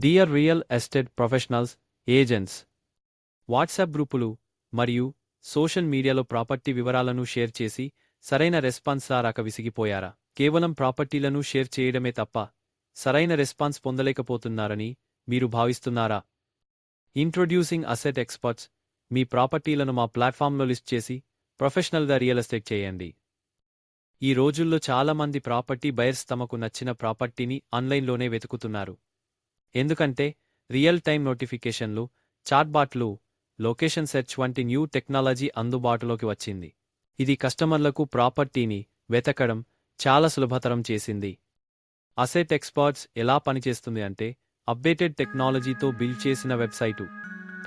Dear real estate professionals, agents, WhatsApp గ్రూపులు మరియు social మీడియాలో ప్రాపర్టీ వివరాలను షేర్ చేసి సరైన రెస్పాన్స్ రాక విసిగిపోయారా? కేవలం ప్రాపర్టీలను షేర్ చేయడమే తప్ప సరైన రెస్పాన్స్ పొందలేకపోతున్నారని మీరు భావిస్తున్నారా? Introducing asset experts. మీ ప్రాపర్టీలను మా ప్లాట్ఫామ్లో లిస్ట్ చేసి ప్రొఫెషనల్గా రియల్ ఎస్టేట్ చేయండి. ఈ రోజుల్లో చాలామంది ప్రాపర్టీ బయర్స్ తమకు నచ్చిన ప్రాపర్టీని ఆన్లైన్లోనే వెతుకుతున్నారు. ఎందుకంటే రియల్ టైమ్ నోటిఫికేషన్లు, చాట్బాట్లు, లొకేషన్ సెర్చ్ వంటి న్యూ టెక్నాలజీ అందుబాటులోకి వచ్చింది. ఇది కస్టమర్లకు ప్రాపర్టీని వెతకడం చాలా సులభతరం చేసింది. అసెట్ ఎక్స్పర్ట్స్ ఎలా పనిచేస్తుంది అంటే, అప్డేటెడ్ టెక్నాలజీతో బిల్డ్ చేసిన వెబ్సైటు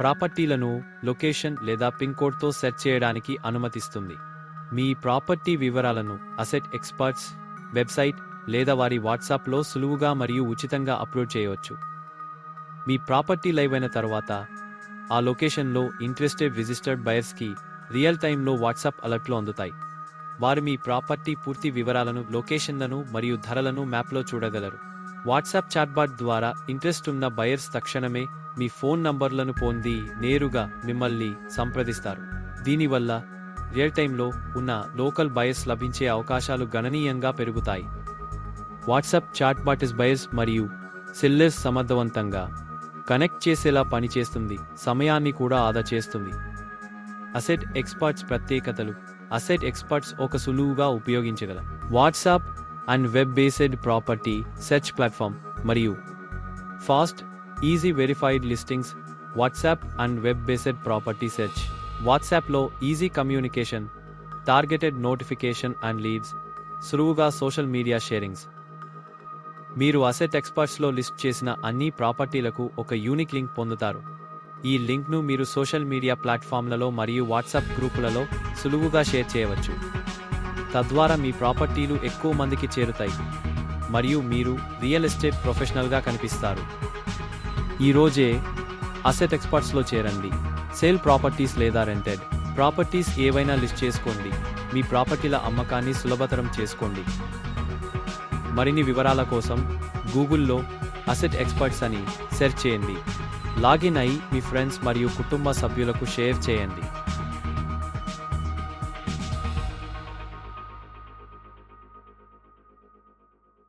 ప్రాపర్టీలను లొకేషన్ లేదా పిన్ కోడ్తో సెర్చ్ చేయడానికి అనుమతిస్తుంది. మీ ప్రాపర్టీ వివరాలను అసెట్ ఎక్స్పర్ట్స్ వెబ్సైట్ లేదా వారి వాట్సాప్లో సులువుగా మరియు ఉచితంగా అప్లోడ్ చేయవచ్చు. మీ ప్రాపర్టీ లైవ్ అయిన తర్వాత ఆ లొకేషన్లో ఇంట్రెస్టెడ్ రిజిస్టర్డ్ బయర్స్కి రియల్ టైంలో వాట్సాప్ అలర్ట్లు అందుతాయి. వారు మీ ప్రాపర్టీ పూర్తి వివరాలను, లొకేషన్లను మరియు ధరలను మ్యాప్లో చూడగలరు. వాట్సాప్ చాట్బాట్ ద్వారా ఇంట్రెస్ట్ ఉన్న బయర్స్ తక్షణమే మీ ఫోన్ నంబర్లను పొంది నేరుగా మిమ్మల్ని సంప్రదిస్తారు. దీనివల్ల రియల్ టైంలో ఉన్న లోకల్ బయర్స్ లభించే అవకాశాలు గణనీయంగా పెరుగుతాయి. వాట్సాప్ చాట్బాట్ బయర్స్ మరియు సెల్లర్స్ సమర్థవంతంగా కనెక్ట్ చేసేలా పనిచేస్తుంది, సమయాన్ని కూడా ఆదా చేస్తుంది. అసెట్ ఎక్స్పర్ట్స్ ప్రత్యేకతలు. అసెట్ ఎక్స్పర్ట్స్ ఒక సులువుగా ఉపయోగించగల WhatsApp and web based property search platform మరియు fast, easy verified listings. WhatsApp and web based property search. వాట్సాప్లో easy communication, targeted notification and leads, సులువుగా సోషల్ మీడియా షేరింగ్స్. మీరు అసెట్ ఎక్స్పర్ట్స్లో list చేసిన అన్ని ప్రాపర్టీలకు ఒక యూనిక్ లింక్ పొందుతారు. ఈ లింక్ను మీరు సోషల్ మీడియా ప్లాట్ఫామ్లలో మరియు వాట్సాప్ గ్రూపులలో సులువుగా షేర్ చేయవచ్చు. తద్వారా మీ ప్రాపర్టీలు ఎక్కువ మందికి చేరుతాయి మరియు మీరు రియల్ ఎస్టేట్ ప్రొఫెషనల్గా కనిపిస్తారు. ఈరోజే అసెట్ ఎక్స్పర్ట్స్లో చేరండి. సేల్ ప్రాపర్టీస్ లేదా రెంటెడ్ ప్రాపర్టీస్ ఏవైనా లిస్ట్ చేసుకోండి. మీ ప్రాపర్టీల అమ్మకాన్ని సులభతరం చేసుకోండి. మరిన్ని వివరాల కోసం గూగుల్లో అసెట్ ఎక్స్పర్ట్స్ అని సెర్చ్ చేయండి. లాగిన్ అయి మీ ఫ్రెండ్స్ మరియు కుటుంబ సభ్యులకు షేర్ చేయండి.